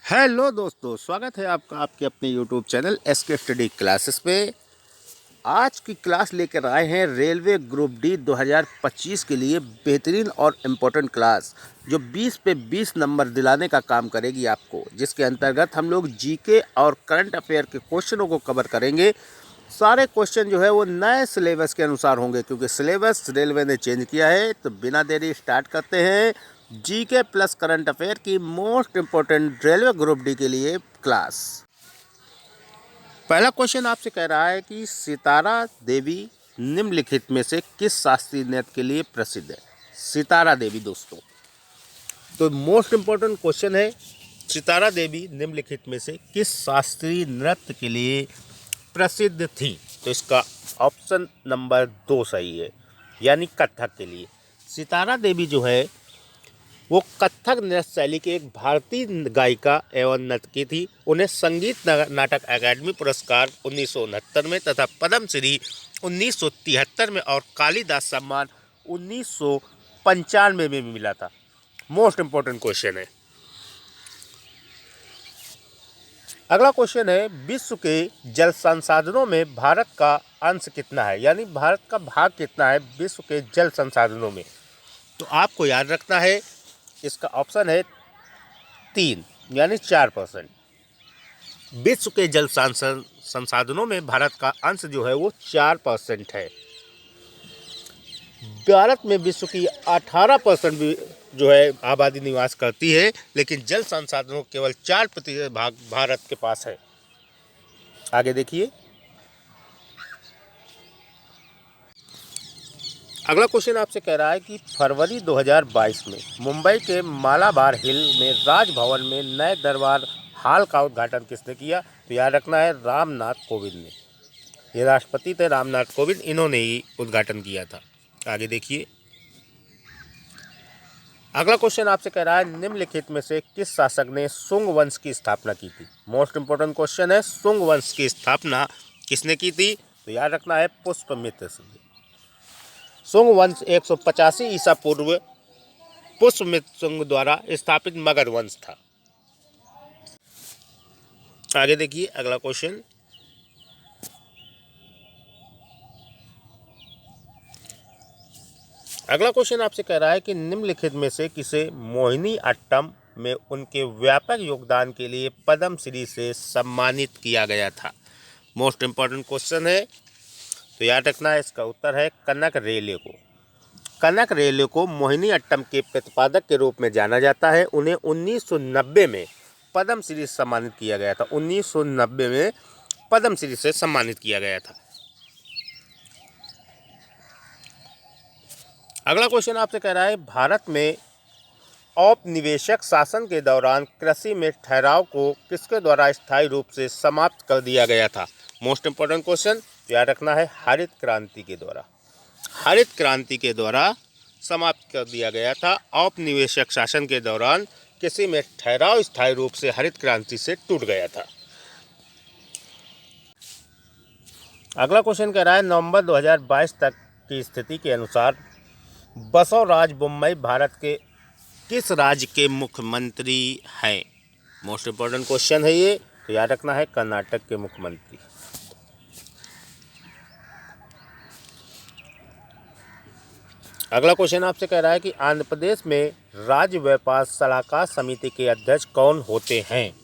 Hello दोस्तों, स्वागत है आपका आपके अपने YouTube channel SK study classes पे। आज की क्लास लेकर आए हैं रेलवे ग्रुप डी 2025 के लिए बेहतरीन और इम्पोर्टेंट क्लास जो 20 पे 20 नंबर दिलाने का काम करेगी आपको, जिसके अंतर्गत हम लोग जीके और करंट अफेयर के क्वेश्चनों को कवर करेंगे। सारे क्वेश्चन जो है वो नए सिलेबस के अनुसार होंगे, क्योंकि सिलेबस रेलवे ने चेंज किया है। तो बिना देरी स्टार्ट करते हैं जीके प्लस करंट अफेयर की most important railway group D के लिए क्लास। पहला क्वेश्चन आपसे कह रहा है कि सितारा देवी निम्नलिखित में से किस शास्त्रीय नृत्य के लिए प्रसिद्ध है। सितारा देवी दोस्तों, तो मोस्ट इम्पोर्टेंट क्वेश्चन है, सितारा देवी निम्नलिखित में से किस शास्त्रीय नृत्य के लिए प्रसिद्ध थी। तो इसका ऑप्शन नंबर 2 सही है, यानी कथक के लिए। सितारा देवी जो है वो कथक नृत्य शैली के एक भारतीय गायिका एवं नर्तकी थी। उन्हें संगीत नाटक अकादमी पुरस्कार 1969 में तथा पद्मश्री 1973 में और कालिदास सम्मान 1995 में मिला था। मोस्ट इम्पोर्टेंट क्वेश्चन है। अगला क्वेश्चन है, विश्व के जल संसाधनों में भारत का अंश कितना है, यानी भारत का भाग कितना है विश्व के जल संसाधनों में। तो आपको याद रखना है, इसका ऑप्शन है 3, यानी 4%। विश्व के जल संसाधनों में भारत का अंश जो है वो 4% है। भारत में विश्व की 18% भी जो है आबादी निवास करती है, लेकिन जल संसाधनों केवल 4% भाग भारत के पास है। आगे देखिए, अगला क्वेश्चन आपसे कह रहा है कि फरवरी 2022 में मुंबई के मालाबार हिल में राजभवन में नए दरबार हाल का उद्घाटन किसने किया। तो याद रखना है, रामनाथ कोविंद ने। ये राष्ट्रपति थे रामनाथ कोविंद, इन्होंने ही उद्घाटन किया था। आगे देखिए, अगला क्वेश्चन आपसे कह रहा है, निम्नलिखित में से किस शासक ने सुंग वंश की स्थापना की थी। मोस्ट इंपोर्टेंट क्वेश्चन है, सुंग वंश की स्थापना किसने की थी। तो याद रखना है, पुष्यमित्र सिंह। सुंग वंश 185 ईसा पूर्व पुष्यमित्र सुंग द्वारा स्थापित मगध वंश था। आगे देखिए, अगला क्वेश्चन, अगला क्वेश्चन आपसे कह रहा है कि निम्नलिखित में से किसे मोहिनी अट्टम में उनके व्यापक योगदान के लिए पद्मश्री से सम्मानित किया गया था। मोस्ट इंपोर्टेंट क्वेश्चन है, तो याद रखना है, इसका उत्तर है कनक रेले को। कनक रेले को मोहिनी अट्टम के प्रतिपादक के रूप में जाना जाता है। उन्हें 1990 में पद्मश्री से सम्मानित किया गया था। 1990 में पद्मश्री से सम्मानित किया गया था। अगला क्वेश्चन आपसे कह रहा है, भारत में औपनिवेशिक शासन के दौरान कृषि में ठहराव को किसके द्वारा स्थायी रूप से समाप्त कर दिया गया था। मोस्ट इंपोर्टेंट क्वेश्चन, याद रखना है, हरित क्रांति के द्वारा। हरित क्रांति के द्वारा समाप्त कर दिया गया था। औपनिवेशिक शासन के दौरान कृषि में ठहराव स्थायी रूप से हरित क्रांति से टूट गया था। अगला क्वेश्चन कह रहा है, नवंबर 2022 तक की स्थिति के अनुसार बसवराज बोम्मई भारत के किस राज्य के मुख्यमंत्री हैं। मोस्ट इंपोर्टेंट क्वेश्चन है ये, तो याद रखना है, कर्नाटक के मुख्यमंत्री। अगला क्वेश्चन आपसे कह रहा है कि आंध्र प्रदेश में राज्य व्यापार सलाहकार समिति के अध्यक्ष कौन होते हैं।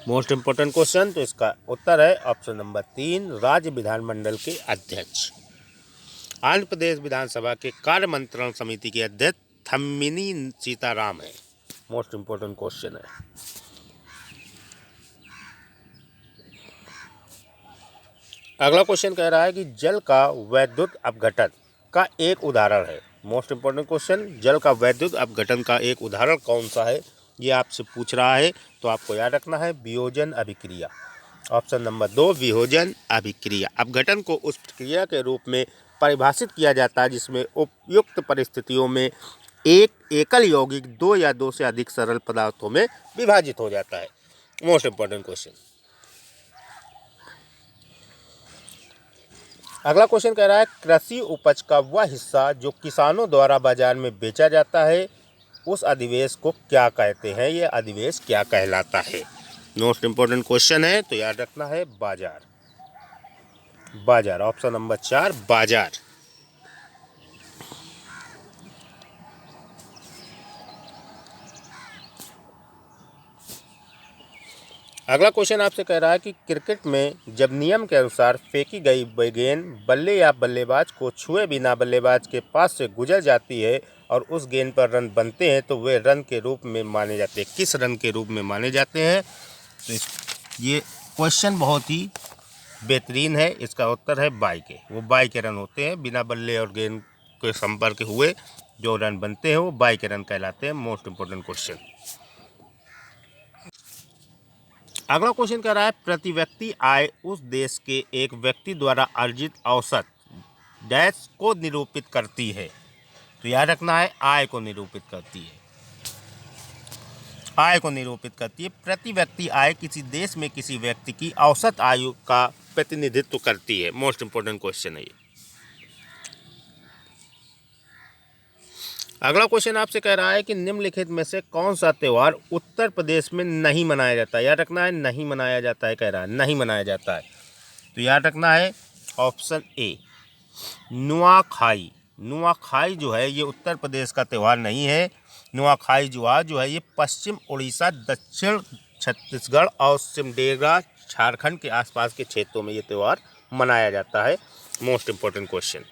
मोस्ट इंपोर्टेंट क्वेश्चन, तो इसका उत्तर है ऑप्शन नंबर 3, राज्य विधानमंडल के अध्यक्ष। आंध्र प्रदेश विधानसभा के कार्य मंत्रणा समिति के अध्यक्ष थम्मिनी सीताराम है। मोस्ट इंपोर्टेंट क्वेश्चन है। अगला क्वेश्चन कह रहा है कि जल का वैद्युत अपघटन का एक उदाहरण है। मोस्ट इंपोर्टेंट क्वेश्चन, जल का वैद्युत अपघटन का एक उदाहरण कौन सा है, ये आपसे पूछ रहा है। तो आपको याद रखना है, वियोजन अभिक्रिया। ऑप्शन नंबर 2, वियोजन अभिक्रिया। अपघटन को उस प्रक्रिया के रूप में परिभाषित किया जाता है जिसमें उपयुक्त परिस्थितियों में एक एकल यौगिक 2 या 2 से अधिक सरल पदार्थों में विभाजित हो जाता है। Most important question. अगला क्वेश्चन कह रहा है, कृषि उपज का वह हिस्सा जो किसानों द्वारा बाजार में बेचा जाता है, उस अधिवेश को क्या कहते हैं, ये अधिवेश क्या कहलाता है। मोस्ट इंपॉर्टेंट क्वेश्चन है, तो याद रखना है बाजार। बाजार, ऑप्शन नंबर 4 बाजार। अगला क्वेश्चन आपसे कह रहा है कि क्रिकेट में जब नियम के अनुसार फेंकी गई गेंद बल्ले या बल्लेबाज को छुए बिना बल्लेबाज के पास से गुजर जाती है और उस गेंद पर रन बनते हैं तो वे रन के रूप में माने जाते हैं। किस रन के रूप में माने जाते हैं? तो ये क्वेश्चन बहुत ही बेहतरीन है। इसका उत्तर है बाई के। वो बाई के रन होते हैं, बिना बल्ले और गेंद के संपर्क हुए जो रन बनते हैं वो बाई के रन कहलाते हैं। Most important question. अगला क्वेश्चन कह रहा है प्रति व्यक्ति आय उस देश के एक व्यक्ति द्वारा अर्जित औसत डैश को निरूपित करती है। तो याद रखना है आय को निरूपित करती है। आय को निरूपित करती है। प्रति व्यक्ति आय किसी देश में किसी व्यक्ति की औसत आयु का प्रतिनिधित्व करती है। मोस्ट इंपॉर्टेंट क्वेश्चन है ये। अगला क्वेश्चन आपसे कह रहा है कि निम्नलिखित में से कौन सा त्यौहार उत्तर प्रदेश में नहीं मनाया जाता है? याद रखना है नहीं मनाया जाता है, कह रहा है नहीं मनाया जाता है। तो याद रखना है ऑप्शन ए नुआखाई। नुआखाई जो है ये उत्तर प्रदेश का त्यौहार नहीं है। नुआखाई जो है ये पश्चिम उड़ीसा, दक्षिण छत्तीसगढ़ और सिमडेगा झारखंड के आसपास के क्षेत्रों में ये त्यौहार मनाया जाता है। Most important question.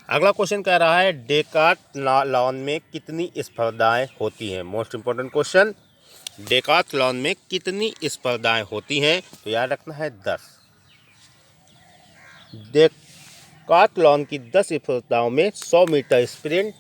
अगला क्वेश्चन कह रहा है डेकाथलॉन में कितनी स्पर्धाएं होती हैं? Most important question. डेकाथलॉन में कितनी स्पर्धाएं होती हैं? तो याद रखना है 10। डेकाथलॉन की 10 स्पर्धाओं में 100 मीटर स्प्रिंट,